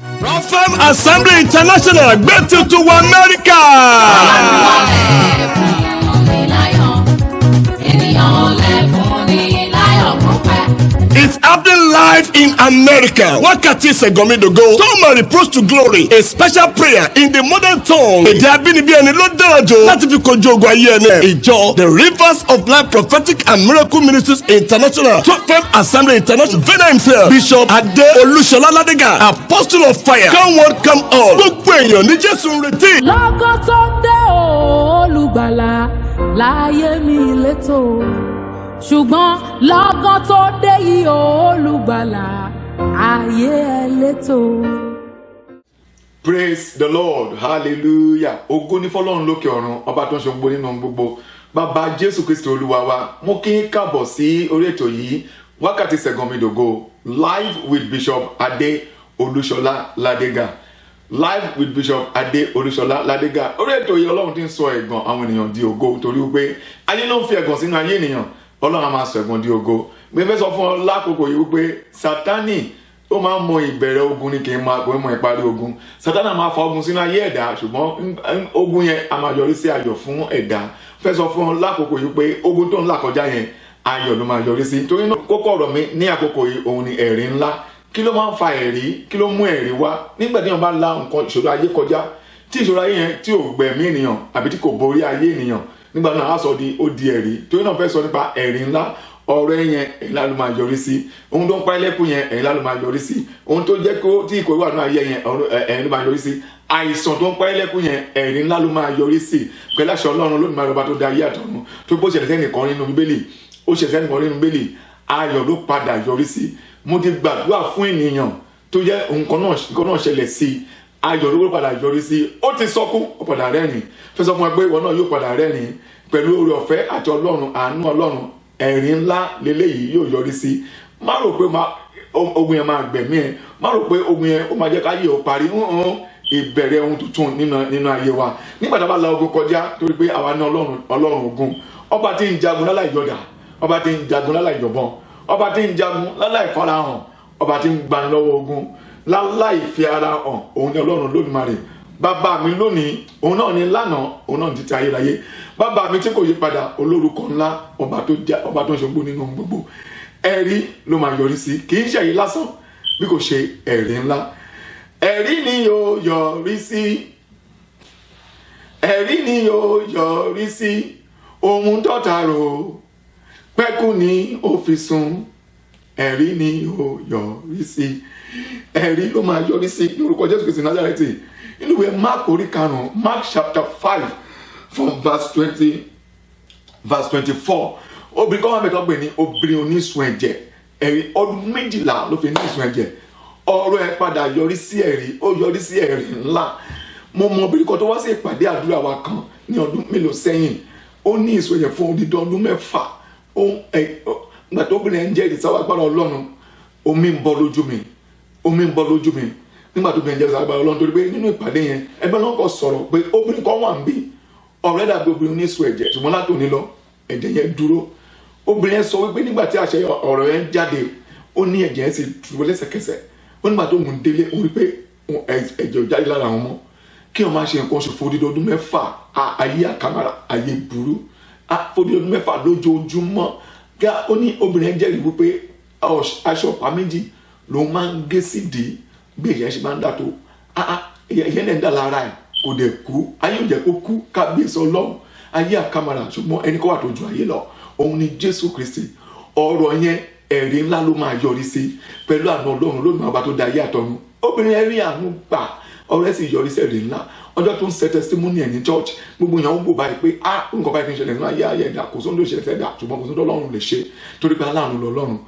Prophet Assembly International gbé tuntun wọ Amẹ́ríkà. It's happening live in America. Wákàtí ìṣẹ̀gọ́mídógó. Tọ́mọ̀ reproach to glory. A special prayer in the modern tongue. Èdè abínibí ẹni ló dára jù láti fi kojú ogun ayé ẹni. Ìjọ The Rivers of Life Prophetic and Miracle Ministries International. Prophet Assembly International. Vena himself. Bishop Adé Olúṣọlá Ládégà. Apostle of fire. Come one come all. Gbogbo èèyàn ní Jésù ń retí. Lọ́gán tó dé olùgbàlà láyé mi létò. Ṣùgbọ́n lọ́gán tó dé yìí olùgbàlà ayé ẹ létò. Praise the Lord, hallelujah. Ògo ni fọ́lọ́run lókè ọ̀run, ọba tó ń ṣe gbogbo nínú gbogbo. Bàbá Jésù Kristi Olúwa wa, mo kí n káàbọ̀ sí orí ètò yìí, wákàtí ìṣẹ̀gọ́mídógó, live with Bishop Adé Olúṣọlá Ládégà. Live with Bishop Adé Olúṣọlá Ládégà. Orí ètò yìí Ọlọ́run ti ń sọ ẹ̀gàn àwọn ènìyàn di ògo torí wípé ayé ló ń fi ẹ̀gàn sínú ayé ènìyàn. Ọlọ́run á máa sọ ẹ̀gàn di ògo. Mo fẹ́ sọ fún ọ lákòókò yìí wípé Sátánì ó máa ń mọ ìbẹ̀rẹ̀ ogun ní kí n máa mọ ìparí ogun. Sátánì máa fa ogun sínú ayé ẹ̀dá ṣùgbọ́n ogun yẹn a máa yọrí sí ayọ̀ fún ẹ̀dá. Fẹ́ sọ fún ọ lákòókò yìí pé ogun tó ń là kọjá yẹn ayọ̀ ló máa yọrí sí. Torí náà kókó ọ̀rọ̀ mi ní àkókò yìí òun ni ẹ̀rí ńlá. Kí ló máa ń fa ẹ̀rí? Kí ló mú ẹ̀rí wá? Nígbà tí wọ́n bá la nǹkan ìṣòro ayé kọjá tí ìṣòro ayé yẹn tí ò gbẹ̀mí ènìyàn àbí tí kò borí ayé ènìyàn nígbà náà á sọ ó di ẹ̀rí. Torí náà fẹ́ sọ nípa ẹ̀rí ńlá. Ọ̀rọ̀ yẹn ẹ̀yin la ló máa yọrí sí. Ohun tó ń pa ẹlẹ́kùn yẹn ẹ̀yin la ló máa yọrí sí. Ohun tó jẹ́ kó tí ìkórè wà nínú ayé yẹn ẹ̀yin ló máa yọrí sí. Àìsàn tó ń pa ẹlẹ́kùn yẹn ẹ̀yin ńlá ló máa yọrí sí. Pẹ̀lú àṣẹ Ọlọ́run lónìí máa rọba tó da ayé àtọ̀run. Tó bó ṣẹlẹ̀ sẹ́nìkan nínú Bíbélì ó ṣẹlẹ̀ sẹ́nìkan nínú Bíbélì ayọ̀ ló padà yọrí sí. Mo ti gbàdúrà fún ènìyàn tó jẹ́ nǹkan náà ṣẹlẹ̀ sí ayọ̀ ló padà yọrí sí. Ó ti sọkún ó padà rẹ́rìn. Fẹ́ sọ fún wa pé ìwọ náà yóò padà rẹ́rìn pẹ̀lú oore ọ̀fẹ́ àti Ọlọ́run àánú Ọlọ́run. Ẹ̀rí ńlá leléyìí yóò yọrí sí. Má rò pé ogun yẹn máa gbẹ̀mí ẹ̀. Má rò pé ogun yẹn ó máa jẹ́ káyé ò parí. Ìbẹ̀rẹ̀ ohun tuntun nínú ayé wa. Nígbà tá a bá la ogun kọjá torí pé àwa ní Ọlọ́run ogun. Ọba tí ń jagun láláì yọ̀dà. Ọba tí ń jagun láláì yọ̀bọ̀n. Ọba tí ń jagun láláì farahàn. Ọba tí ń gbani lọ́wọ́ ogun láláì fi ara hàn. Òun ni Ọlọ́run Olódùmarè. Bàbá mi lónìí òun náà ni lánàá òun náà ti ti ayérayé. Bàbá mi tí kò yí padà olórúkọ ńlá ọba tó ń ṣogbó nínú gbogbo. Ẹ̀rí ló máa yọrí sí. Kì í ṣe èyí lásán bí kò ṣe ẹ̀rí ńlá. Ẹ̀rí ni yóò yọrí sí. Ẹ̀rí ni yóò yọrí sí. Ohun tọ́ta rò pẹ́kú ni ó fi sùn. Ẹ̀rí ni yóò yọrí sí. Ẹ̀rí ló máa yọrí sí lórúkọ Jésù Kristi Násárẹ́tì. Inú ìwé Mark orí karùn-ún Mark chapter 5 from verse 24. Obìnrin kan wà mẹ́ta pè ní obìnrin onísun ẹ̀jẹ̀. Ẹ̀rí ọdún 12 ló fi ní ìsun ẹ̀jẹ̀. Ọ̀rọ̀ ẹ̀ padà yọrí sí ẹ̀rí. Ó yọrí sí ẹ̀rí ńlá. Mo mọ obìnrin kan tó wá sí ìpàdé àdúrà wa kan ní ọdún mélòó sẹ́yìn. Ó ní ìsun ẹ̀jẹ̀ fún odidi ọdún 6. Ìgbà tó obìnrin ẹ̀ ń jẹ́ ìsáwọ́ agbára Ọlọ́run. Omi ń bọ́ lójú mi. Nígbà tó bẹ̀rẹ̀ jẹ́ sábà Ọlọ́run torí pé nínú ìpàdé yẹn ẹgbẹ́ náà kò sọ̀rọ̀ pé obìnrin kan wà ń bí ọ̀rẹ́ dàbí obìnrin onísun ẹ̀jẹ̀ ṣùgbọ́n látòní lọ ẹ̀jẹ̀ yẹn dúró. Obìnrin yẹn sọ wípé nígbà tí àṣẹ ọ̀rọ̀ yẹn jáde ó ní ẹ̀jẹ̀ yẹn sì dúró lẹ́sẹ̀kẹsẹ̀. Ó nígbà tó mú un délé ó rí pé ẹ̀jẹ̀ ò jáde lára wọn mọ́ kí wọ́n máa ṣe nǹkan oṣù fòdìdí ọdún 6 ayé àkàmàrà ayé burú fòdìdí ọdún 6 lójoojúmọ́. Ó ní obìnrin yẹn jẹ́rìí wípé aṣọ ọ̀pá méjì ló máa ń gé sídìí bí èyàn ṣe máa ń dà tó èyàn náà ń dà lára ẹ̀ kò dẹ̀ kú ayé ò jẹ́ kó kú kábíyèsí Ọlọ́run ayé àkàmàrà ṣùgbọ́n ẹni kó wà tó ju ayé lọ òun ni Jésù Kristi. Ọ̀rọ̀ yẹn ẹ̀rí ńlá ló máa yọrí sí pẹ̀lú àánú Ọlọ́run lónìí ọba tó da ayé àtọ̀run. Obìnrin ẹ̀ rí àánú gbà ọ̀rọ̀ ẹ̀ sì yọrí sí ẹ̀rí ńlá. Ọjọ́ tó ń ṣe testimony ẹ̀ ní church gbogbo èèyàn ń gbò báyìí pé nǹkan báyìí ti ń ṣẹlẹ̀ nínú ayé ẹ̀dá kò sóńdó ṣẹlẹ̀ fẹ́ dà ṣùgbọ́n kò sóńdó Ọlọ́run lè ṣe torí pé aláàánú lọ́lọ́run.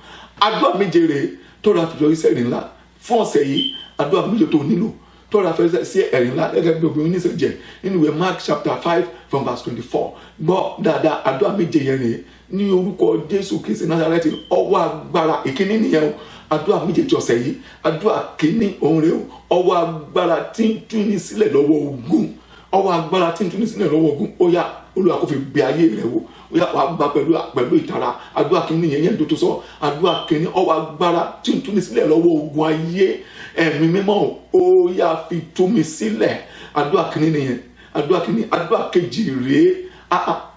Àdúrà méje rèé tó ra fi yọrí sí ẹ̀rí ńlá fún ọ̀sẹ̀ yìí. Àdúrà méje tó nílò tó ra fẹ́ sí ẹ̀rí ńlá gẹ́gẹ́ bí obìnrin oníṣẹ̀jẹ̀ nínú ìwé Mark chapter 5 from verse 24. Gbọ́ dáadáa àdúrà méje yẹn rèé ní orúkọ Jésù Kristi Násárẹ́tì. Ọwọ́ agbára ìkíní nìyẹn o. Àdúrà méje tí ọ̀sẹ̀ yìí àdúrà kíní òun rèé o. Ọwọ́ agbára tí ń tú ní sílẹ̀ lọ́wọ́ ogun. Ọwọ́ agbára tí ń tú ní sílẹ̀ lọ́wọ́ ogun. Ó yá Olúwa kó fi gbé ayé rẹ̀ wò. Ó yá wàá gbà pẹ̀lú ìtara. Àdúrà kíní yẹn tó sọ. Àdúrà kíní ọwọ́ agbára tí ń tú ní sílẹ̀ lọ́wọ́ ogun ayé ẹ̀mí mímọ́ ó yá fi tú mi sílẹ̀. Àdúrà kìíní nìyẹn, àdúrà kìíní. Àdúrà kejì rèé,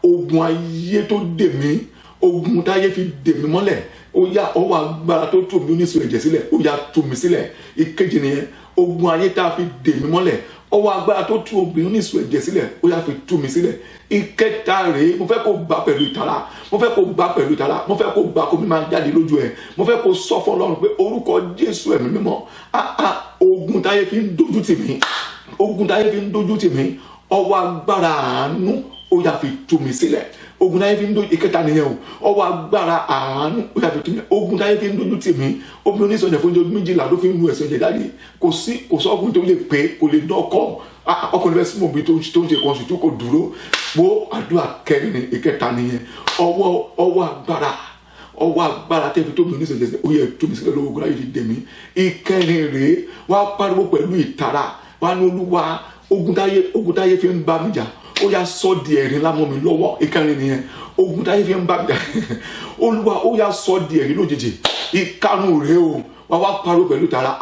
ogun ayé tó dè mí, ogun táyé fi dè mí mọ́lẹ̀, ó yá ọwọ́ agbára tó tú mi oníṣòwò ẹ̀jẹ̀ sílẹ̀, ó yá tú mi sílẹ̀. Ìkejì nìyẹn, ogun ayé tá a fi dè mí mọ́lẹ̀, ọwọ́ agbára tó tú obìnrin oníṣòwò ẹ̀jẹ̀ sílẹ̀, ó yá fi tú mi sílẹ̀. Ìkẹta rèé, mo fẹ́ kó gbà pẹ̀lú ìtara, mo fẹ́ kó gbà pẹ̀lú ìtara, mo fẹ́ kó gbà kó mi máa jáde lójú ẹ̀, mo fẹ́ kó sọ fún Ọlọ́run pé orúkọ Jésù ẹ̀mí mímọ́, ogun táyé fi ń dojú tì mí, ogun táyé fi ń dojú tì mí, ọwọ́ agbára àánú ó yá fi tú mi sílẹ̀. Ogun táyé fi ń dojú, ìkẹta nìyẹn o, ọwọ́ agbára àánú ó yá fi tú mi. Ogun táyé fi ń dojú tì mí, obìnrin oníṣòwò fún ọjọ́ 12 ló fi ń lu ẹ̀sìn ẹ̀jẹ̀ jáde, kò sọ ọkùnrin tó lè pé, kò lè dọ́kọ̀, ọkùnrin bẹ́ẹ̀ sí mọ̀ bí tó ń ṣe kan ṣùtú kò dúró. Wo àdúrà kẹrin ìkẹta nìyẹn, ọwọ́ agbára tẹ́fi tó mi oníṣòwò ẹ̀jẹ̀ ó yẹ tú mi sílẹ̀ lọ́wọ́ ogun láyé fi dè mí. Ìkẹrin rèé, wá pariwo pẹ̀lú ìtara, wá ní Olúwa, ogun táyé fi ń bá mi jà, ó yá sọ di ẹ̀rín lámọ́ mi lọ́wọ́. Ìkẹrin nìyẹn, ogun táyé fi ń bá mi jà Olúwa ó yá sọ di ẹ̀rín lójijì. Ìkarùn rèé o, wá pariwo pẹ̀lú ìtara,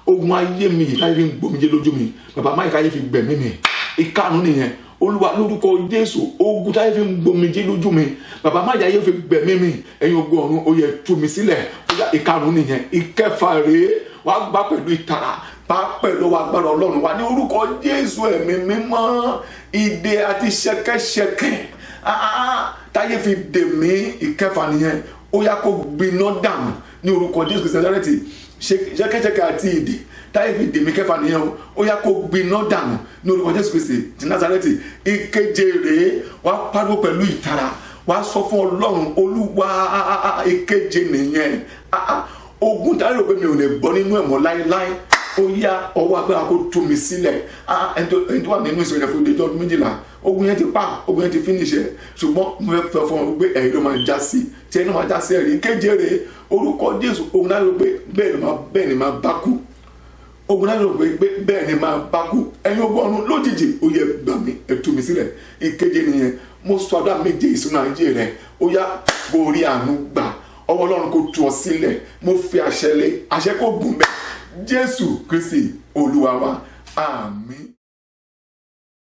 ogun ayé mi táyé fi ń gbomijé lójú mi, bàbá máyì káyé fi gbẹ̀mí mi. Ìkarùn nìyẹn, Olúwa lórúkọ Jésù, ogun táyé fi ń gbomijé lójú mi, bàbá máyì káyé fi gbẹ̀mí mi, ẹ̀yin ogun ọ̀run ó yẹ tú mi sílẹ̀. Ìkarùn nìyẹn. Ìkẹfà rèé, wá gbà pẹ̀lú ìtara, bá pẹ̀lú agbára Ọlọ́run wá ní orúkọ Jésù ẹ̀mí mímọ́, ìdè àti ṣẹ̀kẹ̀ṣẹ̀kẹ̀ táyé fi dè mí. Ìkẹfà nìyẹn, ó yá kó gbiná dànù ní orúkọ Jésù Kristi Násárẹ́tì. Ṣẹ̀kẹ̀ṣẹ̀kẹ̀ àti ìdè táyé fi dè mí, kẹfà nìyẹn o, ó yá kó gbiná dànù ní orúkọ Jésù Kristi ti Násárẹ́tì. Ìkeje rèé, wá pariwo pẹ̀lú ìtara, wá sọ fún Ọlọ́run, Olúwa. Ìkeje nìyẹn, ogun táyé rò pé mi ò lè bọ́ nínú ẹ̀mọ́ láéláé, ó yá ọwọ́ agbára kó tú mi sílẹ̀. Ẹni tó wà nínú ìṣòro fún ọjọ́ 12, ogun yẹn ti pa, ogun yẹn ti finish ẹ̀, ṣùgbọ́n mo fẹ́ fún ọ pé ẹ̀rí ló máa já sí, tí ẹni máa já sí ẹ̀rí. Ìkeje rèé, orúkọ Jésù, ogun táyé rò pé bẹ́ẹ̀ ni máa bá kú, ogun táyé rò pé bẹ́ẹ̀ ni máa bá kú, ẹ̀yin ogun ọ̀run lójijì ó yẹ gbà mí, ẹ tú mi sílẹ̀. Ìkeje nìyẹn, mo sọ àdúrà méje ìsúná ayé rẹ, ó yá borí àánú gbà, ọwọ́ Ọlọ́run kó tú ọ sílẹ̀, mo fi àṣẹ lé, àṣẹ kó gùn bẹ́ẹ̀. Jésù Kristi Olúwa wa, àmín.